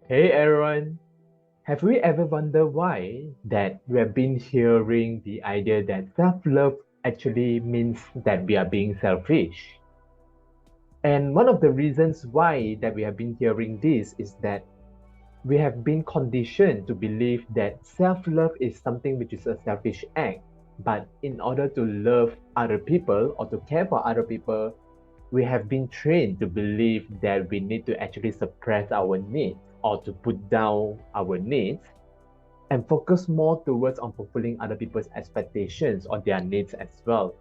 Hey everyone, have we ever wondered why that we have been hearing the idea that self-love actually means that we are being selfish? And one of the reasons why that we have been hearing this is that we have been conditioned to believe that self-love is something which is a selfish act. But in order to love other people or to care for other people, we have been trained to believe that we need to actually suppress our needs or to put down our needs and focus more towards on fulfilling other people's expectations or their needs as well.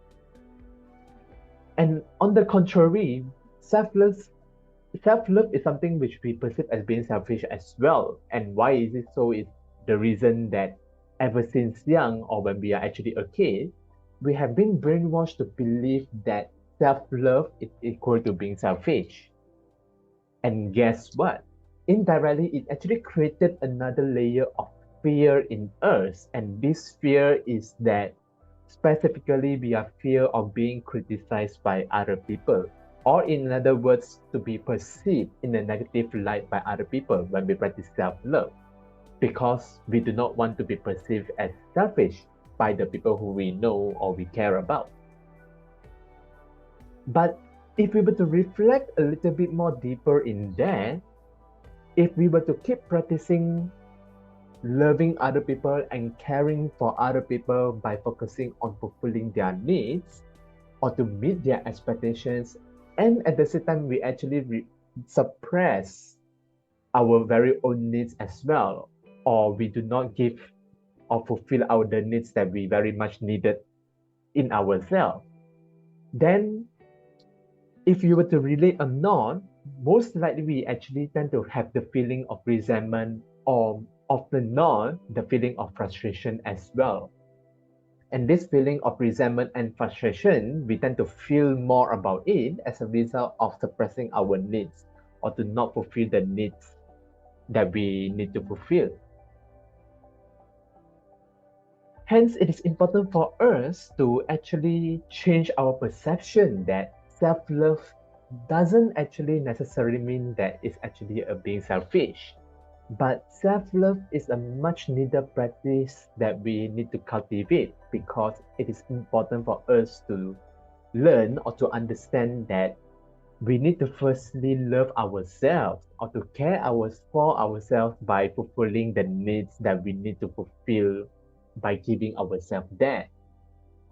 And on the contrary, selfless self-love is something which we perceive as being selfish as well. And why is it so? Is the reason that ever since young or when we are actually a kid, we have been brainwashed to believe that self-love is equal to being selfish. And guess what? Indirectly, it actually created another layer of fear in us. And this fear is that specifically we are fear of being criticized by other people. Or in other words, to be perceived in a negative light by other people when we practice self-love. Because we do not want to be perceived as selfish by the people who we know or we care about. But if we were to reflect a little bit more deeper in that, if we were to keep practicing loving other people and caring for other people by focusing on fulfilling their needs or to meet their expectations, and at the same time, we actually suppress our very own needs as well, or we do not give or fulfill our the needs that we very much needed in ourselves, then if you were to relate or not, most likely we actually tend to have the feeling of resentment or often not the feeling of frustration as well. And this feeling of resentment and frustration, we tend to feel more about it as a result of suppressing our needs or to not fulfill the needs that we need to fulfill. Hence, it is important for us to actually change our perception that self love doesn't actually necessarily mean that it's actually a being selfish. But self love is a much needed practice that we need to cultivate because it is important for us to learn or to understand that we need to firstly love ourselves or to care for ourselves by fulfilling the needs that we need to fulfill by giving ourselves that.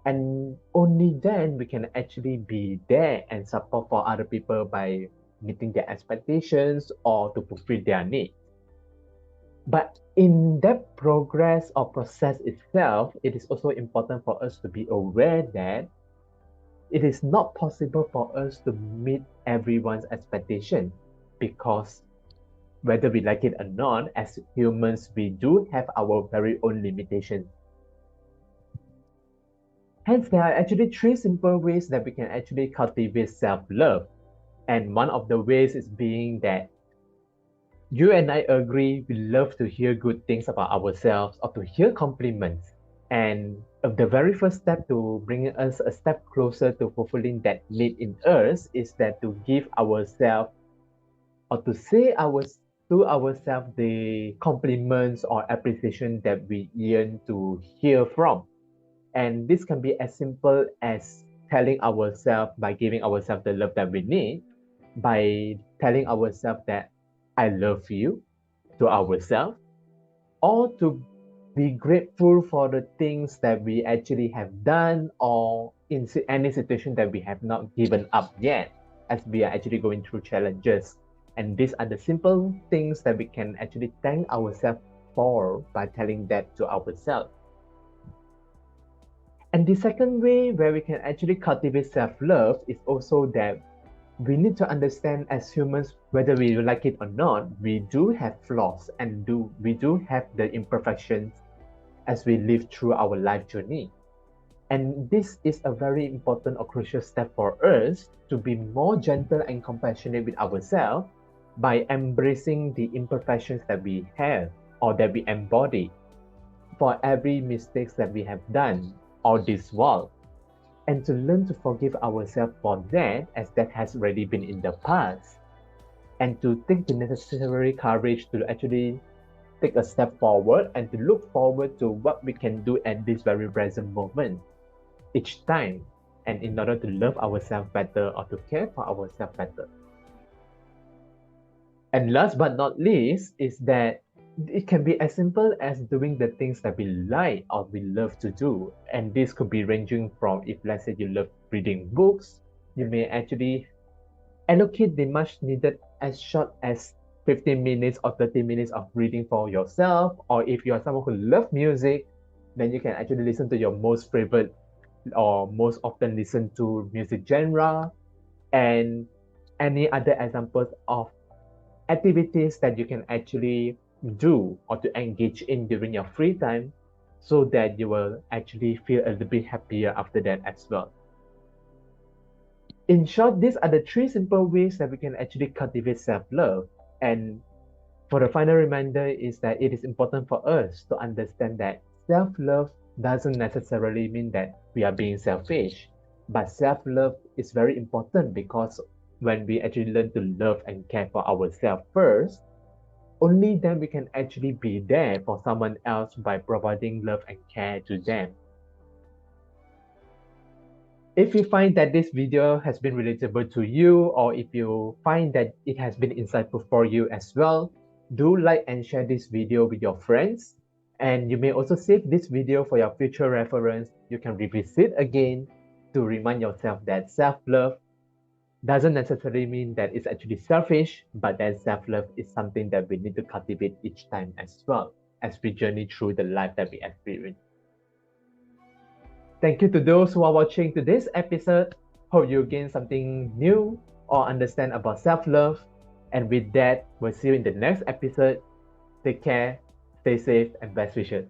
And only then we can actually be there and support for other people by meeting their expectations or to fulfill their needs. But in that progress or process itself, it is also important for us to be aware that it is not possible for us to meet everyone's expectation because whether we like it or not, as humans, we do have our very own limitations. Hence, there are actually three simple ways that we can actually cultivate self-love. And one of the ways is being that you and I agree we love to hear good things about ourselves or to hear compliments. And the very first step to bringing us a step closer to fulfilling that need in us is that to give ourselves or to say to ourselves the compliments or appreciation that we yearn to hear from. And this can be as simple as telling ourselves by giving ourselves the love that we need, by telling ourselves that I love you to ourselves, or to be grateful for the things that we actually have done or in any situation that we have not given up yet as we are actually going through challenges. And these are the simple things that we can actually thank ourselves for by telling that to ourselves. And the second way where we can actually cultivate self-love is also that we need to understand as humans, whether we like it or not, we do have flaws and we do have the imperfections as we live through our life journey. And this is a very important or crucial step for us to be more gentle and compassionate with ourselves by embracing the imperfections that we have or that we embody for every mistakes that we have done or this world, and to learn to forgive ourselves for that as that has already been in the past. and to take the necessary courage to actually take a step forward and to look forward to what we can do at this very present moment each time, and in order to love ourselves better or to care for ourselves better. And last but not least is that it can be as simple as doing the things that we like or we love to do. And this could be ranging from, if let's say you love reading books, you may actually allocate the much needed as short as 15 minutes or 30 minutes of reading for yourself. Or if you are someone who loves music, then you can actually listen to your most favorite or most often listened to music genre, and any other examples of activities that you can actually do or to engage in during your free time, so that you will actually feel a little bit happier after that as well. In short, these are the three simple ways that we can actually cultivate self-love. And for the final reminder is that it is important for us to understand that self-love doesn't necessarily mean that we are being selfish, but self-love is very important because when we actually learn to love and care for ourselves first, only then we can actually be there for someone else by providing love and care to them. If you find that this video has been relatable to you, or if you find that it has been insightful for you as well, do like and share this video with your friends. And you may also save this video for your future reference. You can revisit again to remind yourself that self-love doesn't necessarily mean that it's actually selfish, but that self-love is something that we need to cultivate each time as well as we journey through the life that we experience. Thank you to those who are watching today's episode. Hope you gain something new or understand about self-love. And with that, we'll see you in the next episode. Take care, stay safe, and best wishes.